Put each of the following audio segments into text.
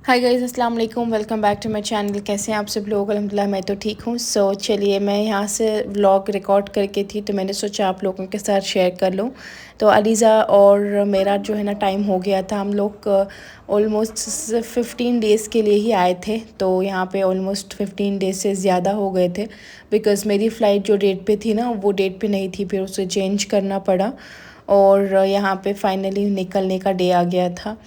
हाय guys, अस्सलाम वालेकुम। Welcome back to my channel. कैसे हैं आप सब लोग? अल्हम्दुलिल्लाह मैं तो ठीक हूँ। चलिए, मैं यहाँ से व्लॉग रिकॉर्ड करके थी तो मैंने सोचा आप लोगों के साथ शेयर कर लूँ। तो अलीज़ा और मेरा जो है ना टाइम हो गया था। हम लोग ऑलमोस्ट 15 डेज़ के लिए ही आए थे, तो यहाँ पे ऑलमोस्ट 15 डेज़ से ज़्यादा हो गए थे बिकॉज़ मेरी फ़्लाइट जो डेट पे थी ना वो डेट पे नहीं थी, फिर उसे चेंज करना पड़ा और यहाँ पे फाइनली निकलने का डे आ गया था।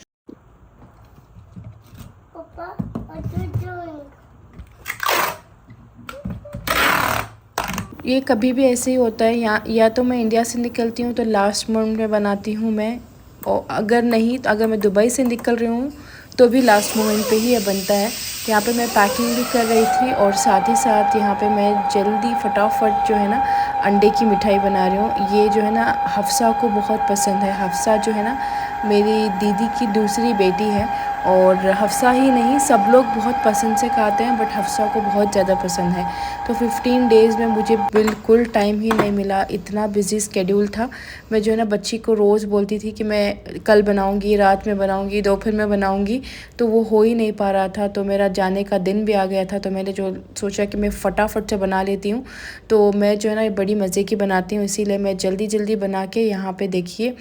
ये कभी भी ऐसे ही होता है, या तो मैं इंडिया से निकलती हूँ तो लास्ट मोमेंट में बनाती हूँ मैं, और अगर नहीं तो अगर मैं दुबई से निकल रही हूँ तो भी लास्ट मोमेंट पे ही ये बनता है। यहाँ पे मैं पैकिंग भी कर रही थी और साथ ही साथ यहाँ पे मैं जल्दी फटाफट जो है ना अंडे की मिठाई बना रही हूँ। ये जो है ना हफ्सा को बहुत पसंद है। हफ्सा जो है ना मेरी दीदी की दूसरी बेटी है, और हफ्सा ही नहीं सब लोग बहुत पसंद से खाते हैं, बट हफ्सा को बहुत ज़्यादा पसंद है। तो 15 डेज़ में मुझे बिल्कुल टाइम ही नहीं मिला, इतना बिजी स्केड्यूल था। मैं जो है ना बच्ची को रोज़ बोलती थी कि मैं कल बनाऊंगी, रात में बनाऊंगी, दोपहर में बनाऊंगी, तो वो हो ही नहीं पा रहा था। तो मेरा जाने का दिन भी आ गया था, तो मैंने जो सोचा कि मैं फ़टाफट से बना लेती हूँ। तो मैं जो है ना बड़ी मज़े की बनाती हूँ, इसीलिए मैं जल्दी जल्दी बना के यहाँ पे देखिए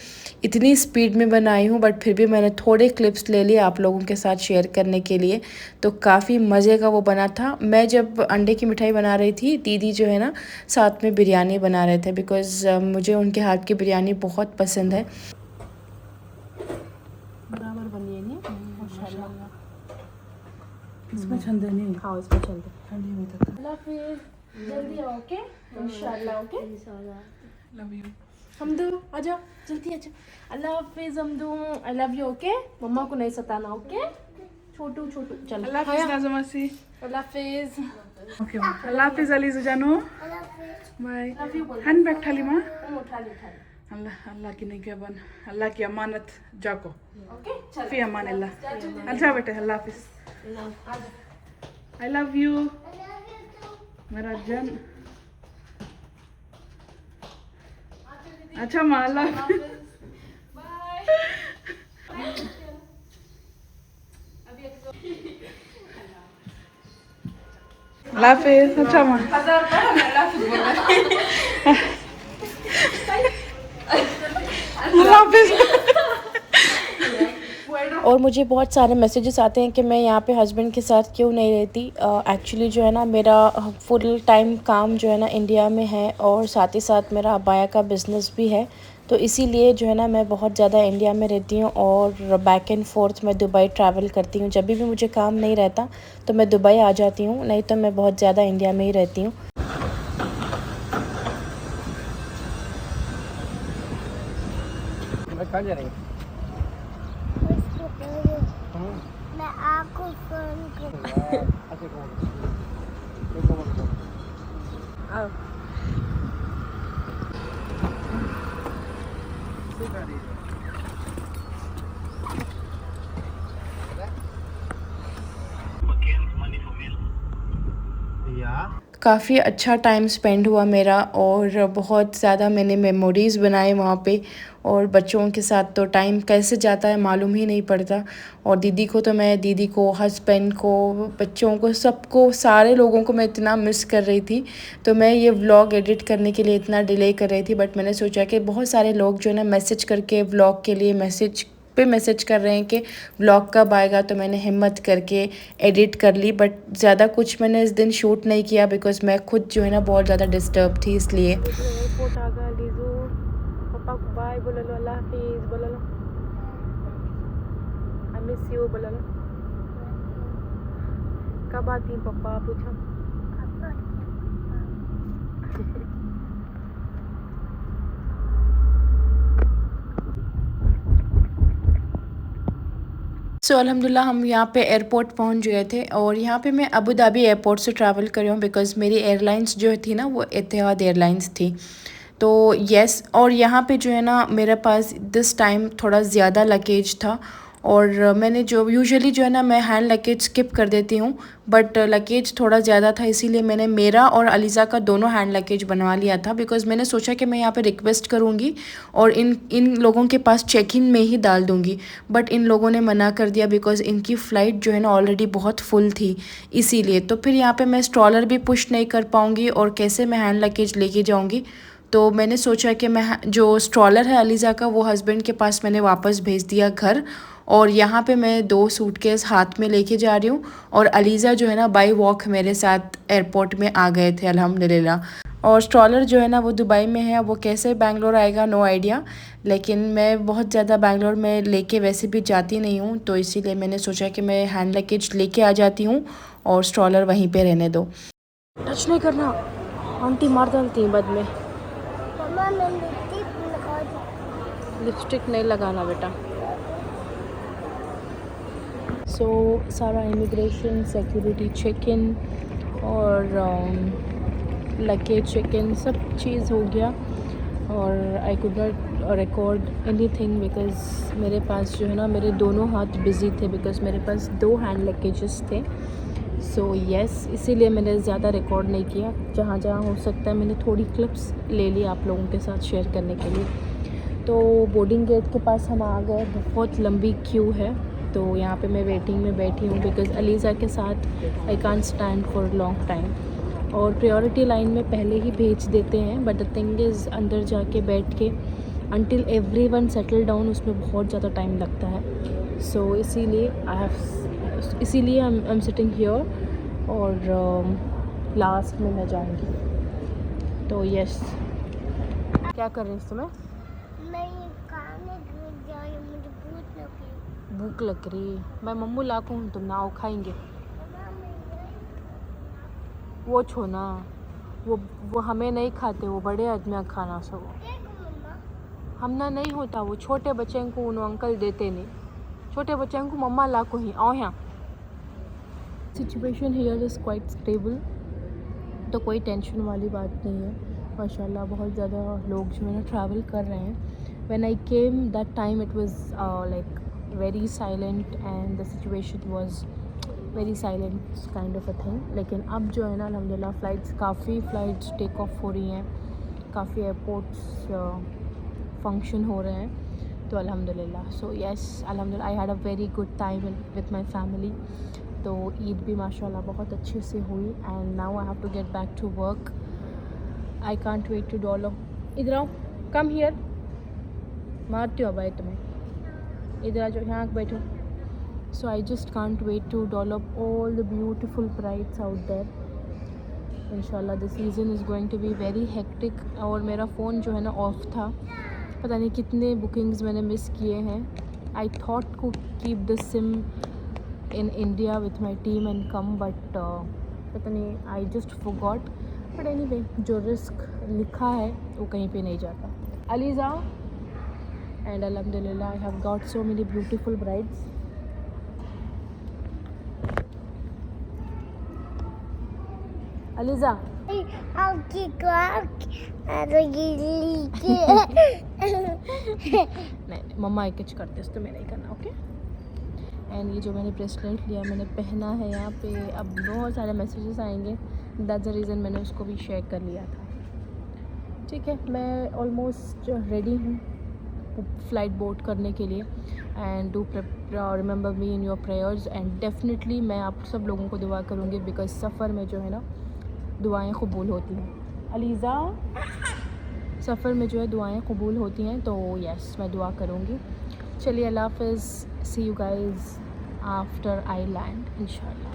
इतनी स्पीड में बनाई हूँ, बट फिर भी मैंने थोड़े क्लिप्स ले लिए आप लोगों के साथ शेयर करने के लिए। तो काफ़ी मज़े का वो बना था। मैं जब अंडे की मिठाई बना रही थी, दीदी जो है ना साथ में बिरयानी बना रहे थे, बिकॉज़ मुझे उनके हाथ की बिरयानी बहुत पसंद है। बराबर बनी है नहीं माशाल्लाह। इसमें छंदे नहीं हाँ, इसमें चल दे। ठंडी में तक अल्लाह हाफिज़, जल्दी आओ, ओके इंशाल्लाह। Okay love you. हमदू आजा, जल्दी आजा। अल्लाह हाफिज़ हमदू, आई लव यू। ओके, मम्मा को नहीं सताना। ओके छोटू छोटू, चल अल्लाह हाफिज़ नाज़मासी। अल्लाह हाफिज़। ओके अल्लाह हाफिज़ अलीज़ा जानो। बाय। हैंड बैग ठाली माँ। उठा ले उठा ले। अल्लाह अल्लाह की निगहबान, अल्लाह की अमानत जाको ओके चल फी अमान अल्लाह। अच्छा बेटे अल्लाह हाफिज़। आई लव यू मेरा जन। अच्छा माँ अल्लाह हाफिज़। अल्लाह हाफिज़। अच्छा माँ अल्लाह हाफिज़। और मुझे बहुत सारे मैसेजेस आते हैं कि मैं यहाँ पे हस्बैंड के साथ क्यों नहीं रहती। एक्चुअली जो है ना मेरा फुल टाइम काम जो है ना इंडिया में है, और साथ ही साथ मेरा अबाया का बिज़नेस भी है। तो इसीलिए जो है ना मैं बहुत ज़्यादा इंडिया में रहती हूँ, और बैक एंड फोर्थ मैं दुबई ट्रैवल करती हूँ। जब भी मुझे काम नहीं रहता तो मैं दुबई आ जाती हूँ, नहीं तो मैं बहुत ज़्यादा इंडिया में ही रहती हूँ। कहाँ जा रही है? मैं आपको फोन कर अच्छा कौन? काफ़ी अच्छा टाइम स्पेंड हुआ मेरा, और बहुत ज़्यादा मैंने मेमोरीज़ बनाए वहाँ पे। और बच्चों के साथ तो टाइम कैसे जाता है मालूम ही नहीं पड़ता। और दीदी को तो मैं, दीदी को, हस्बैंड को, बच्चों को, सबको, सारे लोगों को मैं इतना मिस कर रही थी। तो मैं ये व्लॉग एडिट करने के लिए इतना डिले कर रही थी, बट मैंने सोचा कि बहुत सारे लोग जो है ना मैसेज करके व्लॉग के लिए मैसेज कर रहे हैं कि व्लॉग कब आएगा, तो मैंने हिम्मत करके एडिट कर ली। बट ज़्यादा कुछ मैंने इस दिन शूट नहीं किया बिकॉज मैं खुद जो है ना बहुत ज़्यादा डिस्टर्ब थी, इसलिए। एयरपोर्ट आ गया लीजू, पापा को बाय बोलो, अल्लाह हाफिज़ बोलो, आई मिस यू बोलो। कब आती पापा पूछो। अल्हम्दुलिल्लाह हम यहाँ पे एयरपोर्ट पहुँच गए थे, और यहाँ पे मैं अबू धाबी एयरपोर्ट से ट्रैवल कर रही हूँ बिकॉज़ मेरी एयरलाइंस जो थी ना वो एतिहाद एयरलाइंस थी। तो यस, और यहाँ पे जो है ना मेरे पास दिस टाइम थोड़ा ज़्यादा लगेज था, और मैंने जो यूजुअली जो है ना मैं हैंड लगेज स्किप कर देती हूँ, बट लगेज थोड़ा ज़्यादा था इसीलिए मैंने मेरा और अलीज़ा का दोनों हैंड लगेज बनवा लिया था। बिकॉज़ मैंने सोचा कि मैं यहाँ पे रिक्वेस्ट करूँगी और इन लोगों के पास चेक इन में ही डाल दूँगी, बट इन लोगों ने मना कर दिया बिकॉज़ इनकी फ़्लाइट जो है ना ऑलरेडी बहुत फुल थी इसीलिए। तो फिर यहाँ पर मैं स्ट्रॉलर भी पुश नहीं कर पाऊँगी और कैसे मैं हैंड लगेज लेके जाऊँगी। तो मैंने सोचा कि मैं जो स्ट्रॉलर है अलीज़ा का वो हस्बैंड के पास मैंने वापस भेज दिया घर, और यहाँ पे मैं 2 सूटकेस हाथ में लेके जा रही हूँ और अलीज़ा जो है ना बाई वॉक मेरे साथ एयरपोर्ट में आ गए थे अल्हम्दुलिल्लाह। और स्ट्रॉलर जो है ना वो दुबई में है, वो कैसे बैंगलोर आएगा नो आइडिया, लेकिन मैं बहुत ज़्यादा बैंगलोर में लेके वैसे भी जाती नहीं हूँ, तो इसीलिए मैंने सोचा कि मैं हैंड लगेज लेके आ जाती हूँ और स्ट्रॉलर वहीं पर रहने दो। टच नहीं करना, आंटी मार डालती हैं बाद में। मम्मा मैं लिपस्टिक नहीं लगाना बेटा। सो सारा इमिग्रेशन सिक्योरिटी चेक इन और लगेज चेक इन सब चीज़ हो गया, और I could not record anything because मेरे पास जो है ना मेरे दोनों हाथ बिज़ी थे, बिकॉज़ मेरे पास 2 हैंड लगेजेस थे। सो येस, इसीलिए मैंने ज़्यादा रिकॉर्ड नहीं किया। जहाँ जहाँ हो सकता है मैंने थोड़ी क्लिप्स ले ली आप लोगों के साथ शेयर करने के लिए। तो बोर्डिंग गेट के पास हम आ गए, बहुत लंबी क्यू है, तो यहाँ पे मैं वेटिंग में बैठी हूँ बिकॉज़ अलीज़ा के साथ I can't stand for long time, और प्रायोरिटी लाइन में पहले ही भेज देते हैं, बट द थिंग इज़ अंदर जाके बैठ के अंटिल एवरीवन सेटल डाउन उसमें बहुत ज़्यादा टाइम लगता है। सो इसीलिए आई एम सिटिंग हियर, और लास्ट में मैं जाऊँगी। तो यस, क्या कर रही है इस समय? मैं ये खाने गिर जाऊँ, मुझे भूख लगी। भूख लग रही है, मैं मम्मू लाकू हूँ, तुम ना खाएंगे वो छोना, वो हमें नहीं खाते, वो बड़े आदमी खाना सब हमना नहीं होता, वो छोटे बच्चे को उन अंकल देते नहीं, छोटे बच्चे को मम्मा लाकू ही आओ यहाँ। Situation here is quite stable, तो कोई टेंशन वाली बात नहीं है माशाल्लाह। बहुत ज़्यादा लोग जो है ना ट्रैवल कर रहे हैं। When I came that time it was like very silent and the situation was very silent kind of a thing. लेकिन अब जो है ना अल्हम्दुलिल्लाह काफ़ी फ़्लाइट्स टेक ऑफ हो रही हैं, काफ़ी एयरपोर्ट्स फंक्शन हो रहे हैं, तो अल्हम्दुलिल्लाह। सो येस अल्हम्दुलिल्लाह I had a very good time with my family. तो ईद भी माशाल्लाह बहुत अच्छे से हुई, and now I have to get back to work. I can't wait to डॉलो। इधर आओ, कम हियर, मारती हो भाई तुम्हें, इधर आ जाओ, यहाँ बैठो। So I just can't wait to develop all the beautiful brides out there. इंशाल्लाह the season is going to be very hectic. और मेरा फ़ोन जो है ना ऑफ था, पता नहीं कितने बुकिंग्स मैंने मिस किए हैं। I thought to keep the SIM in India with my team and come, but पता नहीं I just forgot. But anyway, जो रिस्क लिखा है वो कहीं पे नहीं जाता। अलीज़ा, एंड अल्हम्दुलिल्लाह I have got so many beautiful brides. Aliza आपकी नहीं मम्मा एक कुछ करते तो मैं नहीं करना, ओके। एंड ये जो मैंने ब्रेसलेट लिया मैंने पहना है यहाँ पे, अब बहुत सारे मैसेजेस आएंगे, दैट्स द रीज़न मैंने उसको भी शेयर कर लिया था। ठीक है, मैं ऑलमोस्ट रेडी हूँ फ़्लाइट बोर्ड करने के लिए। And do remember me in your prayers, and definitely मैं आप सब लोगों को दुआ करूँगी बिकॉज सफ़र में जो है ना दुआएं कबूल होती हैं। अलीज़ा, सफ़र में जो है दुआएं कबूल होती हैं, तो यस मैं दुआ करूँगी। चलिए अल्लाह हाफ़िज़, see you guys after I land इंशाल्लाह।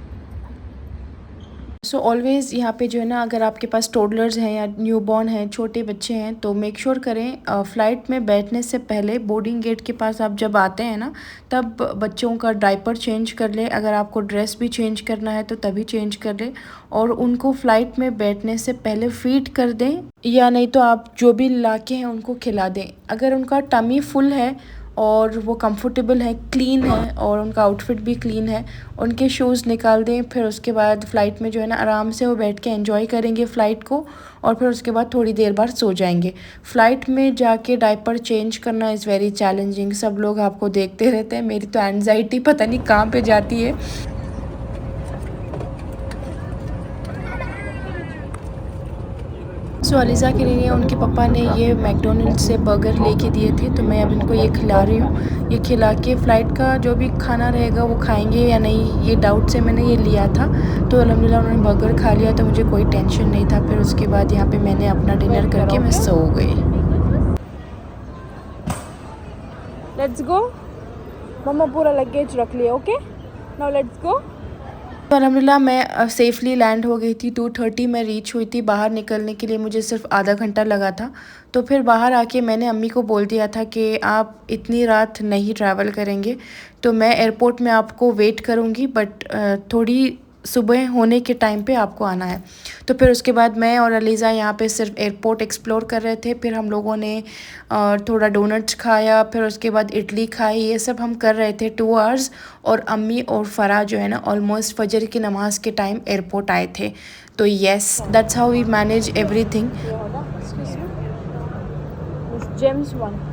सो ऑलवेज़ यहाँ पे जो है ना अगर आपके पास टोडलर्स हैं या न्यूबॉर्न हैं, छोटे बच्चे हैं, तो मेक श्योर करें फ़्लाइट में बैठने से पहले बोर्डिंग गेट के पास आप जब आते हैं ना तब बच्चों का डायपर चेंज कर ले। अगर आपको ड्रेस भी चेंज करना है तो तभी चेंज कर ले, और उनको फ़्लाइट में बैठने से पहले फ़ीड कर दें, या नहीं तो आप जो भी लाके हैं उनको खिला दें। अगर उनका टमी फुल है और वो कंफर्टेबल है, क्लीन है और उनका आउटफिट भी क्लीन है। उनके शूज़ निकाल दें, फिर उसके बाद फ़्लाइट में जो है ना आराम से वो बैठ के एंजॉय करेंगे फ़्लाइट को, और फिर उसके बाद थोड़ी देर बाद सो जाएंगे। फ़्लाइट में जाके डायपर चेंज करना इज़ वेरी चैलेंजिंग। सब लोग आपको देखते रहते हैं, मेरी तो एनजाइटी पता नहीं कहाँ पे जाती है। सो अलीज़ा के लिए उनके पापा ने ये मैकडोनल्ड से बर्गर लेके दिए थे, तो मैं अब इनको ये खिला रही हूँ। ये खिला के फ़्लाइट का जो भी खाना रहेगा वो खाएंगे या नहीं, ये डाउट से मैंने ये लिया था। तो अल्हम्दुलिल्लाह उन्होंने बर्गर खा लिया, तो मुझे कोई टेंशन नहीं था। फिर उसके बाद यहाँ पे मैंने अपना डिनर करके मैं सो गई। Let's go. मम्मा पूरा लगेज रख लिया। Okay, now let's go. तो अल्हम्दुलिल्लाह मैं सेफ़ली लैंड हो गई थी। 2:30 में रीच हुई थी। बाहर निकलने के लिए मुझे सिर्फ आधा घंटा लगा था। तो फिर बाहर आके मैंने अम्मी को बोल दिया था कि आप इतनी रात नहीं ट्रैवल करेंगे, तो मैं एयरपोर्ट में आपको वेट करूँगी, बट थोड़ी सुबह होने के टाइम पे आपको आना है। तो फिर उसके बाद मैं और अलीज़ा यहाँ पे सिर्फ एयरपोर्ट एक्सप्लोर कर रहे थे। फिर हम लोगों ने थोड़ा डोनट्स खाया, फिर उसके बाद इडली खाई, ये सब हम कर रहे थे 2 आवर्स। और अम्मी और फ़रा जो है ना ऑलमोस्ट फजर की नमाज़ के टाइम एयरपोर्ट आए थे। तो yes, that's how we manage everything. James one.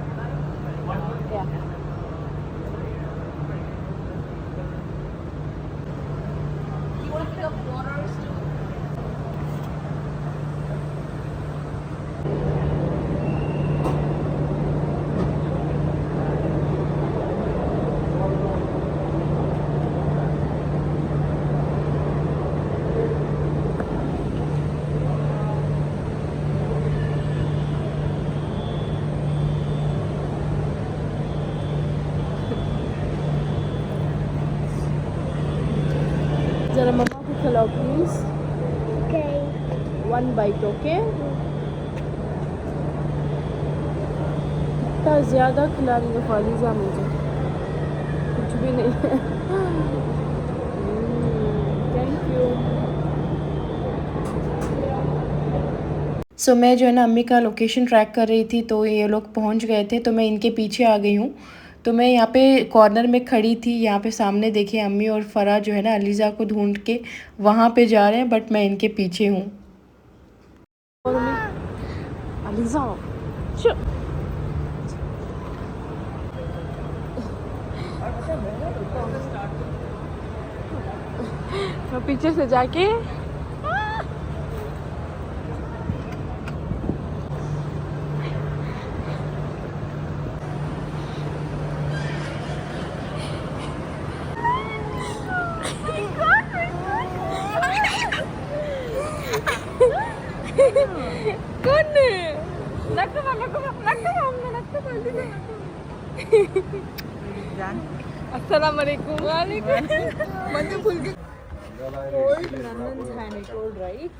जरा मम्मा को खिलाओ प्लीज। Okay. 1 बाइट। ओके, इतना ज़्यादा खिला रही है फालिजा मुझे, कुछ भी नहीं है। Thank you. सो मैं जो है ना अम्मी का लोकेशन ट्रैक कर रही थी, तो ये लोग पहुंच गए थे, तो मैं इनके पीछे आ गई हूँ। तो मैं यहाँ पे कॉर्नर में खड़ी थी। यहाँ पे सामने देखिए अम्मी और फ़रा जो है ना अलीज़ा को ढूंढ के वहाँ पे जा रहे हैं, बट मैं इनके पीछे हूँ। अलीज़ा मैं पीछे से जाके अस्सलाम वालेकुम। Hold Nandan's hand, I told, right?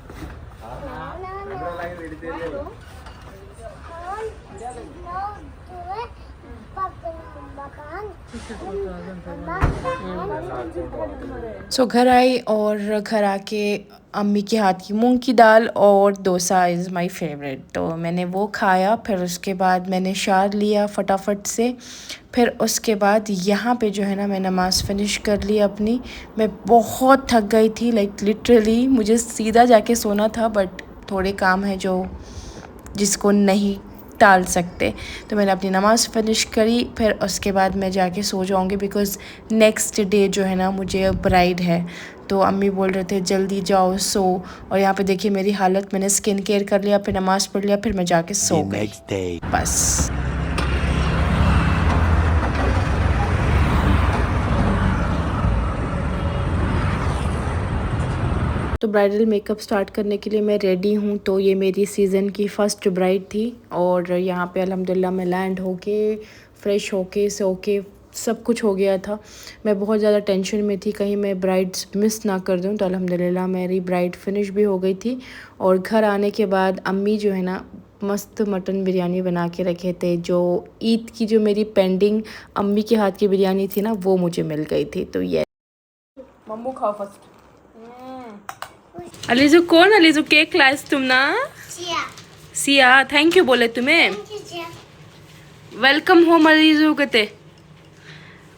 सो घर आई और घर आके अम्मी के हाथ की मूंग की दाल और डोसा इज़ माय फेवरेट, तो मैंने वो खाया। फिर उसके बाद मैंने शार लिया फटाफट से। फिर उसके बाद यहाँ पे जो है ना मैं नमाज़ फ़िनिश कर ली अपनी। मैं बहुत थक गई थी, लाइक लिटरली मुझे सीधा जाके सोना था, बट थोड़े काम है जो जिसको नहीं टाल सकते। तो मैंने अपनी नमाज़ फ़िनिश करी। फिर उसके बाद मैं जाके सो जाऊँगी, बिकॉज़ नेक्स्ट डे जो है ना मुझे ब्राइड है। तो अम्मी बोल रहे थे जल्दी जाओ सो। और यहाँ पे देखिए मेरी हालत, मैंने स्किन केयर कर लिया, फिर नमाज़ पढ़ लिया, फिर मैं जाके सो गई बस। तो ब्राइडल मेकअप स्टार्ट करने के लिए मैं रेडी हूँ। तो ये मेरी सीज़न की फ़र्स्ट ब्राइड थी, और यहाँ पे अल्हम्दुलिल्लाह मैं लैंड होके फ़्रेश होके सो के सब कुछ हो गया था। मैं बहुत ज़्यादा टेंशन में थी कहीं मैं ब्राइड्स मिस ना कर दूँ। तो अल्हम्दुलिल्लाह मेरी ब्राइड फिनिश भी हो गई थी। और घर आने के बाद अम्मी जो है ना मस्त मटन बिरयानी बना के रखे थे। जो ईद की जो मेरी पेंडिंग अम्मी के हाथ की बिरयानी थी ना, वो मुझे मिल गई थी। तो ये मम्मू खाओ फर्स्ट। अलीजू कौन? अलीजू केक लाइस तुम ना? सिया थैंक यू बोले तुम्हें। वेलकम होम अलीजू कहते।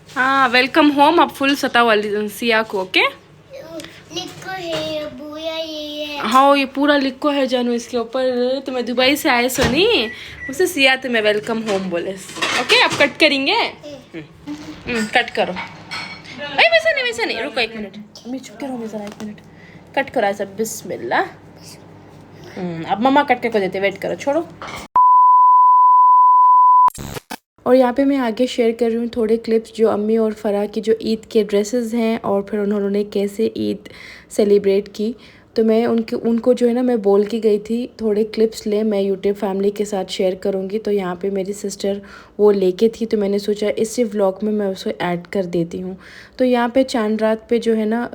हाँ वेलकम होम, अब फुल सताओ सिया को, ओके। लिखो है बुआ ये है। हाँ ये पूरा लिखो है जानू इसके ऊपर, तुम्हें दुबई से आए सो नहीं, उसे सिया तुम्हें वेलकम होम बोले। ओके अब कट करेंगे। कट करो। अरे वैसा नहीं, रुको 1 मिनट, मैं चुप करो मैं जरा 1 मिनट। कट करो ऐसा, बिस्मिल्लाह। अब मम्मा कट करके देते, वेट करो, छोड़ो। और यहाँ पे मैं आगे शेयर कर रही हूँ थोड़े क्लिप्स जो अम्मी और फ़राह की जो ईद के ड्रेसेस हैं और फिर उन्होंने कैसे ईद सेलिब्रेट की। तो मैं उनको जो है ना मैं बोल के गई थी थोड़े क्लिप्स ले, मैं यूट्यूब फैमिली के साथ शेयर करूँगी। तो यहाँ पे मेरी सिस्टर वो लेके थी, तो मैंने सोचा इसी व्लॉग में मैं उसको ऐड कर देती हूँ। तो यहाँ पे चांद रात पे जो है ना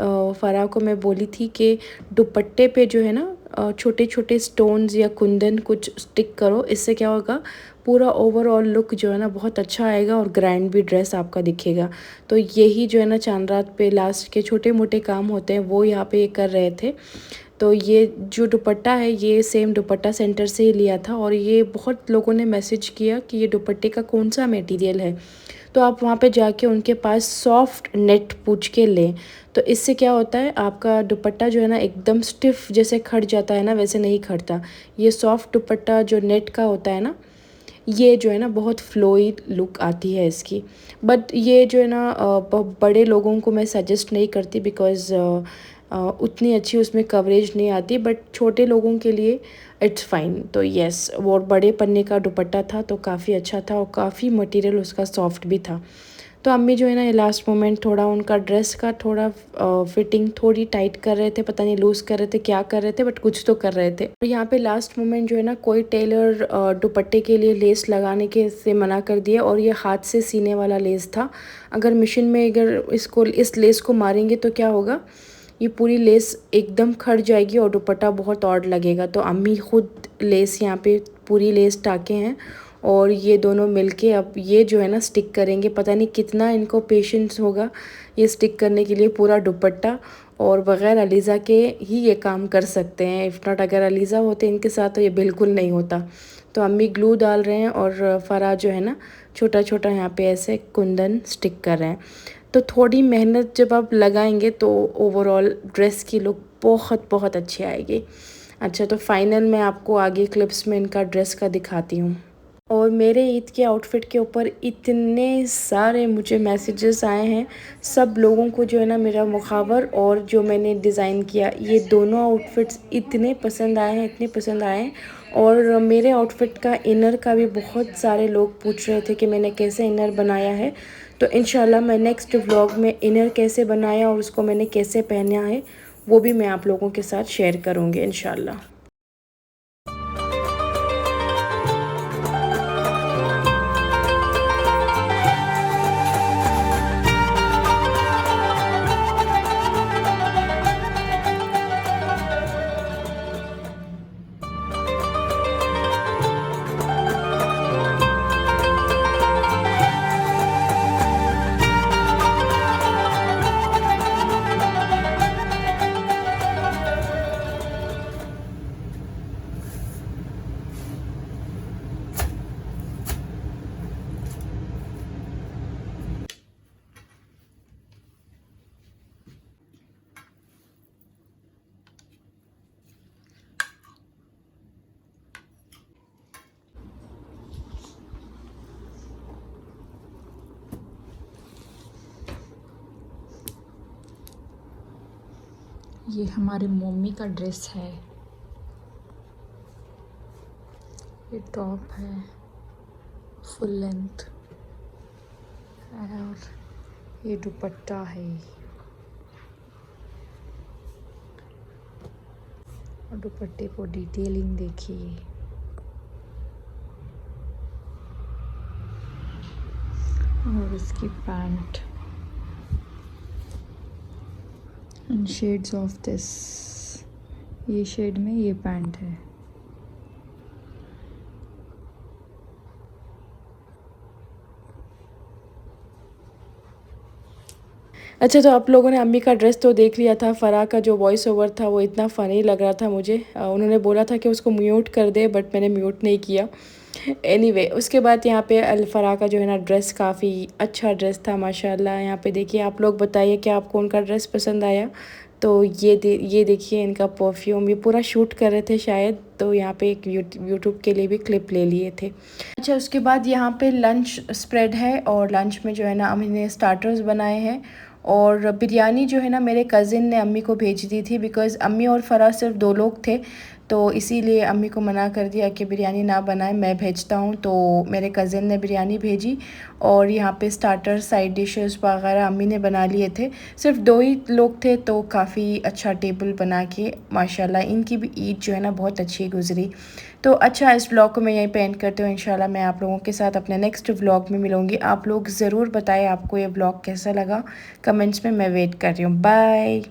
फ़राह को मैं बोली थी कि दुपट्टे पे जो है ना छोटे छोटे स्टोन्स या कुंदन कुछ स्टिक करो, इससे क्या होगा पूरा ओवरऑल लुक जो है ना बहुत अच्छा आएगा और ग्रैंड भी ड्रेस आपका दिखेगा। तो यही जो है ना चांद रात पे लास्ट के छोटे मोटे काम होते हैं वो यहाँ पे कर रहे थे। तो ये जो दुपट्टा है ये सेम दुपट्टा सेंटर से ही लिया था और ये बहुत लोगों ने मैसेज किया कि ये दुपट्टे का कौन सा मटेरियल है। तो आप वहाँ पे जाके उनके पास सॉफ्ट नेट पूछ के लें। तो इससे क्या होता है आपका दुपट्टा जो है ना एकदम स्टिफ जैसे खड़ जाता है ना, वैसे नहीं खड़ता। ये सॉफ्ट दुपट्टा जो नेट का होता है ना, ये जो है ना बहुत फ्लोई लुक आती है इसकी। बट ये जो है ना बड़े लोगों को मैं सजेस्ट नहीं करती बिकॉज़ उतनी अच्छी उसमें कवरेज नहीं आती, बट छोटे लोगों के लिए इट्स फाइन। तो येस वो बड़े पन्ने का दुपट्टा था तो काफ़ी अच्छा था और काफ़ी मटेरियल उसका सॉफ्ट भी था। तो अम्मी जो है ना ये लास्ट मोमेंट थोड़ा उनका ड्रेस का थोड़ा फिटिंग थोड़ी टाइट कर रहे थे, पता नहीं लूज़ कर रहे थे क्या कर रहे थे, बट कुछ तो कर रहे थे। और यहाँ पे लास्ट मोमेंट जो है ना कोई टेलर दुपट्टे के लिए लेस लगाने के से मना कर दिया और ये हाथ से सीने वाला लेस था। अगर मशीन में अगर इस लेस को मारेंगे तो क्या होगा, ये पूरी लेस एकदम खड़ जाएगी और दुपट्टा बहुत ऑड लगेगा। तो अम्मी खुद लेस यहाँ पे पूरी लेस टाके हैं और ये दोनों मिलके अब ये जो है ना स्टिक करेंगे। पता नहीं कितना इनको पेशेंस होगा ये स्टिक करने के लिए पूरा दुपट्टा, और बग़ैर अलीज़ा के ही ये काम कर सकते हैं। इफ़ नॉट अगर अलीज़ा होते इनके साथ तो ये बिल्कुल नहीं होता। तो अम्मी ग्लू डाल रहे हैं और फ़राह जो है ना छोटा छोटा यहाँ पे ऐसे कुंदन स्टिक कर रहे हैं। तो थोड़ी मेहनत जब आप लगाएंगे तो ओवरऑल ड्रेस की लुक बहुत बहुत अच्छी आएगी। अच्छा तो फाइनल मैं आपको आगे क्लिप्स में इनका ड्रेस का दिखाती हूँ। और मेरे ईद के आउटफिट के ऊपर इतने सारे मुझे मैसेजेस आए हैं। सब लोगों को जो है ना मेरा मुखावर और जो मैंने डिज़ाइन किया ये दोनों आउटफिट्स इतने पसंद आए हैं, इतने पसंद आए हैं। और मेरे आउटफिट का इनर का भी बहुत सारे लोग पूछ रहे थे कि मैंने कैसे इनर बनाया है। तो इंशाल्लाह मैं नेक्स्ट व्लॉग में इनर कैसे बनाया और उसको मैंने कैसे पहना है वो भी मैं आप लोगों के साथ शेयर करूँगी इंशाल्लाह। ये हमारे मम्मी का ड्रेस है, ये टॉप है फुल लेंथ और ये दुपट्टा है और दुपट्टे को डिटेलिंग देखिए। और इसकी pant and shades of this, ये शेड में ये पैंट है। अच्छा तो आप लोगों ने अम्मी का ड्रेस तो देख लिया था। फ़राह का जो वॉइस ओवर था वो इतना फ़नी लग रहा था मुझे। उन्होंने बोला था कि उसको म्यूट कर दे बट मैंने म्यूट नहीं किया। एनीवे उसके बाद यहाँ पे अलफरा का जो है ना ड्रेस काफ़ी अच्छा ड्रेस था माशाल्लाह। यहाँ पे देखिए, आप लोग बताइए कि आपको उनका ड्रेस पसंद आया। तो ये देखिए इनका परफ्यूम, ये पूरा शूट कर रहे थे शायद, तो यहाँ पे एक यूट्यूब के लिए भी क्लिप ले लिए थे। अच्छा, उसके बाद यहाँ पे लंच स्प्रेड है और लंच में जो है ना हमने स्टार्टर्स बनाए हैं। और बिरयानी जो है ना मेरे कज़िन ने अम्मी को भेज दी थी, बिकॉज़ अम्मी और फ़राज सिर्फ 2 लोग थे, तो इसीलिए अम्मी को मना कर दिया कि बिरयानी ना बनाए, मैं भेजता हूँ। तो मेरे कज़िन ने बिरयानी भेजी और यहाँ पे स्टार्टर साइड डिशेस वगैरह अम्मी ने बना लिए थे। सिर्फ 2 ही लोग थे तो काफ़ी अच्छा टेबल बना के माशाल्लाह इनकी भी ईद जो है ना बहुत अच्छी गुजरी। तो अच्छा, इस व्लॉग को मैं यहीं पे एंड करती हूँ। इंशाल्लाह मैं आप लोगों के साथ अपने नेक्स्ट व्लॉग में मिलूँगी। आप लोग ज़रूर बताएं आपको ये व्लॉग कैसा लगा, कमेंट्स में मैं वेट कर रही हूँ। बाय।